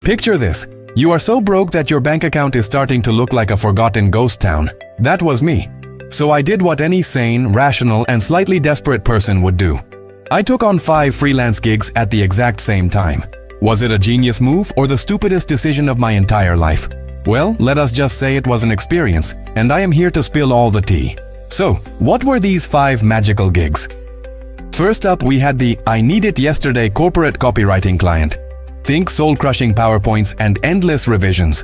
Picture this. You are so broke that your bank account is starting to look like a forgotten ghost town. That was me. So I did what any sane, rational, and slightly desperate person would do. I took on 5 freelance gigs at the exact same time. Was it a genius move or the stupidest decision of my entire life? Well, let us just say it was an experience, and I am here to spill all the tea. So, what were these 5 magical gigs? First up, we had the I need it yesterday corporate copywriting client. Think soul-crushing PowerPoints and endless revisions.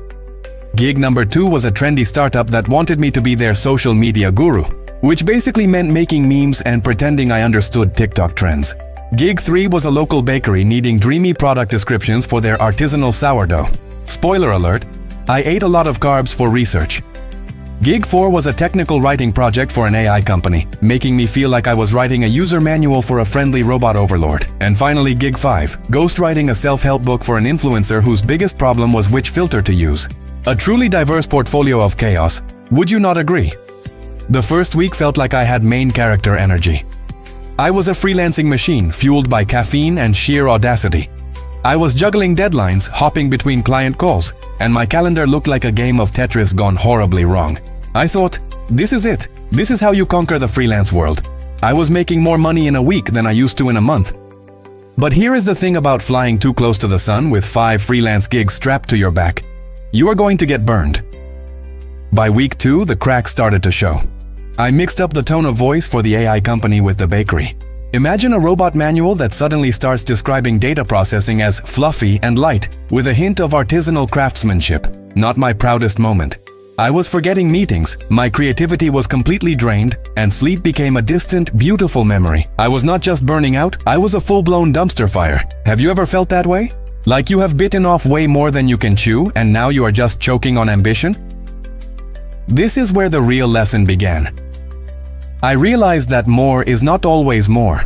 Gig number 2 was a trendy startup that wanted me to be their social media guru, which basically meant making memes and pretending I understood TikTok trends. Gig 3 was a local bakery needing dreamy product descriptions for their artisanal sourdough. Spoiler alert, I ate a lot of carbs for research. Gig 4 was a technical writing project for an AI company, making me feel like I was writing a user manual for a friendly robot overlord. And finally, Gig 5, ghostwriting a self-help book for an influencer whose biggest problem was which filter to use. A truly diverse portfolio of chaos. Would you not agree? The first week felt like I had main character energy. I was a freelancing machine fueled by caffeine and sheer audacity. I was juggling deadlines, hopping between client calls, and my calendar looked like a game of Tetris gone horribly wrong. I thought, this is it. This is how you conquer the freelance world. I was making more money in a week than I used to in a month. But here is the thing about flying too close to the sun with 5 freelance gigs strapped to your back. You are going to get burned. By week 2, the cracks started to show. I mixed up the tone of voice for the AI company with the bakery. Imagine a robot manual that suddenly starts describing data processing as fluffy and light, with a hint of artisanal craftsmanship. Not my proudest moment. I was forgetting meetings, my creativity was completely drained, and sleep became a distant, beautiful memory. I was not just burning out, I was a full-blown dumpster fire. Have you ever felt that way? Like you have bitten off way more than you can chew, and now you are just choking on ambition? This is where the real lesson began. I realized that more is not always more.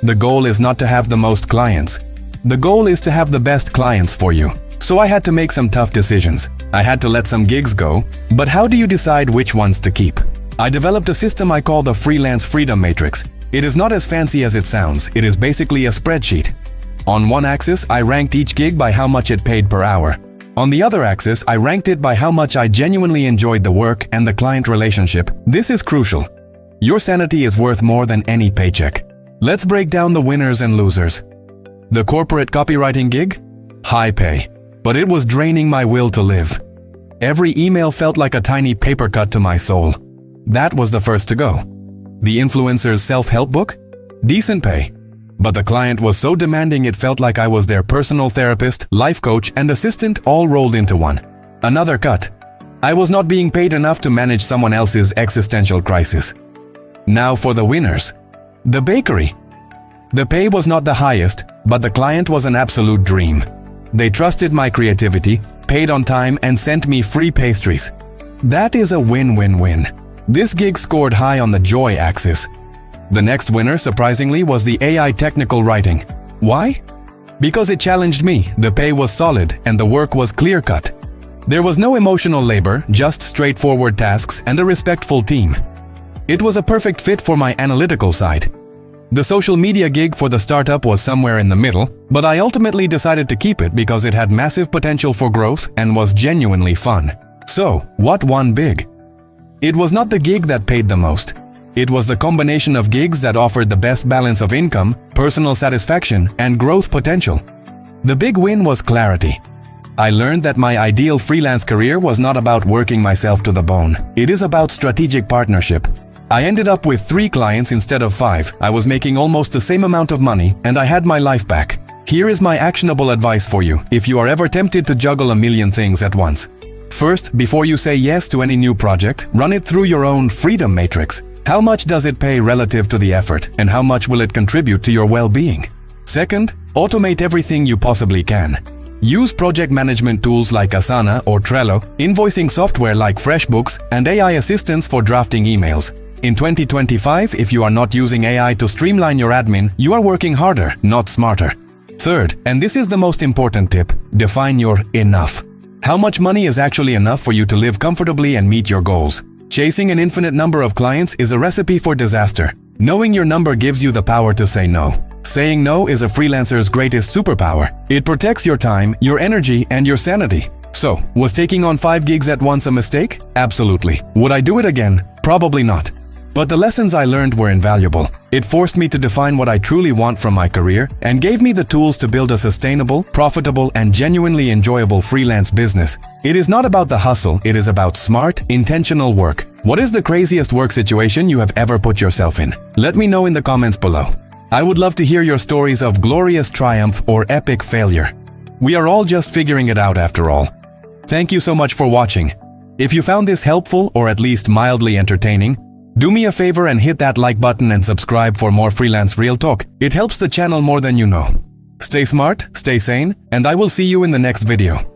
The goal is not to have the most clients. The goal is to have the best clients for you. So I had to make some tough decisions. I had to let some gigs go, but how do you decide which ones to keep? I developed a system I call the Freelance Freedom Matrix. It is not as fancy as it sounds. It is basically a spreadsheet. On one axis, I ranked each gig by how much it paid per hour. On the other axis, I ranked it by how much I genuinely enjoyed the work and the client relationship. This is crucial. Your sanity is worth more than any paycheck. Let's break down the winners and losers. The corporate copywriting gig? High pay. But it was draining my will to live. Every email felt like a tiny paper cut to my soul. That was the first to go. The influencer's self-help book? Decent pay. But the client was so demanding it felt like I was their personal therapist, life coach, and assistant all rolled into one. Another cut. I was not being paid enough to manage someone else's existential crisis. Now for the winners. The bakery. The pay was not the highest, but the client was an absolute dream. They trusted my creativity, paid on time, and sent me free pastries. That is a win-win-win. This gig scored high on the joy axis. The next winner, surprisingly, was the AI technical writing. Why? Because it challenged me, the pay was solid, and the work was clear-cut. There was no emotional labor, just straightforward tasks and a respectful team. It was a perfect fit for my analytical side. The social media gig for the startup was somewhere in the middle, but I ultimately decided to keep it because it had massive potential for growth and was genuinely fun. So, what won big? It was not the gig that paid the most. It was the combination of gigs that offered the best balance of income, personal satisfaction, and growth potential. The big win was clarity. I learned that my ideal freelance career was not about working myself to the bone. It is about strategic partnership. I ended up with 3 clients instead of 5. I was making almost the same amount of money, and I had my life back. Here is my actionable advice for you if you are ever tempted to juggle a million things at once. First, before you say yes to any new project, run it through your own freedom matrix. How much does it pay relative to the effort, and how much will it contribute to your well-being? Second, automate everything you possibly can. Use project management tools like Asana or Trello, invoicing software like FreshBooks, and AI assistants for drafting emails. In 2025, if you are not using AI to streamline your admin, you are working harder, not smarter. Third, and this is the most important tip, define your enough. How much money is actually enough for you to live comfortably and meet your goals? Chasing an infinite number of clients is a recipe for disaster. Knowing your number gives you the power to say no. Saying no is a freelancer's greatest superpower. It protects your time, your energy, and your sanity. So, was taking on 5 gigs at once a mistake? Absolutely. Would I do it again? Probably not. But the lessons I learned were invaluable. It forced me to define what I truly want from my career and gave me the tools to build a sustainable, profitable, and genuinely enjoyable freelance business. It is not about the hustle, it is about smart, intentional work. What is the craziest work situation you have ever put yourself in? Let me know in the comments below. I would love to hear your stories of glorious triumph or epic failure. We are all just figuring it out after all. Thank you so much for watching. If you found this helpful or at least mildly entertaining, do me a favor and hit that like button and subscribe for more freelance real talk. It helps the channel more than you know. Stay smart, stay sane, and I will see you in the next video.